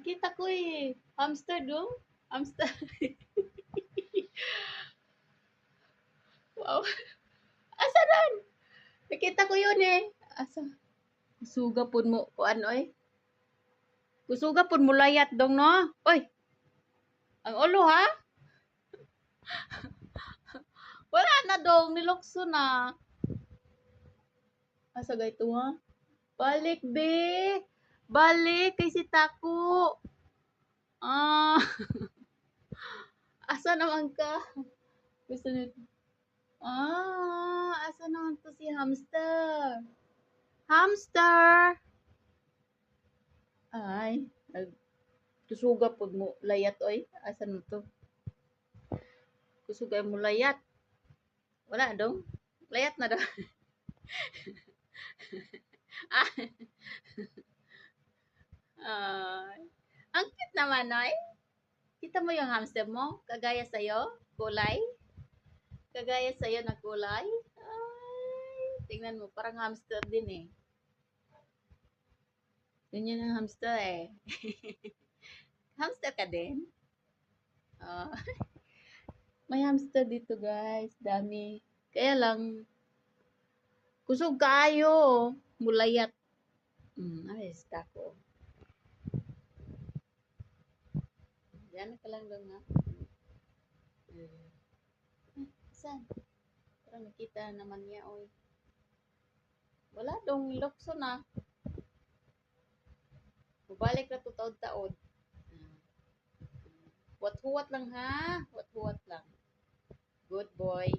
Nakita ko eh. Hamster do? Hamster. Wow. Asa doon? Nakita ko yun eh. Asa? Kusuga pun mo. Kuan oy. Kusuga pun mo layat dong no. Oy. Ang ulo ha? Wala na dong. Nilokso na. Asa gayto ha? Balik be. Balik kay si Taku. Ah. Asa naman ka? Gusto niyo. Asa naman to si hamster? Hamster! Ay, kusuga po mo layat oy. Asa na to? Kusuga mo layat. Wala dong. Layat na daw. Ay. Ang cute naman oy. Kita mo yung hamster mo? Kagaya sa'yo? Kulay? Kagaya sa'yo na kulay? Ay, tingnan mo. Parang hamster din eh. Ganyan ang hamster eh. Hamster ka din? May hamster dito guys. Dami. Kaya lang, kusog kaayo. Mulayat. Ay, ko. Diyan ka lang doon ha. Saan? Parang nakita naman niya oy. Wala dong. Lokso na. Bubalik na to taod-taod. Huwat-huwat lang ha. Huwat-huwat lang. Good boy.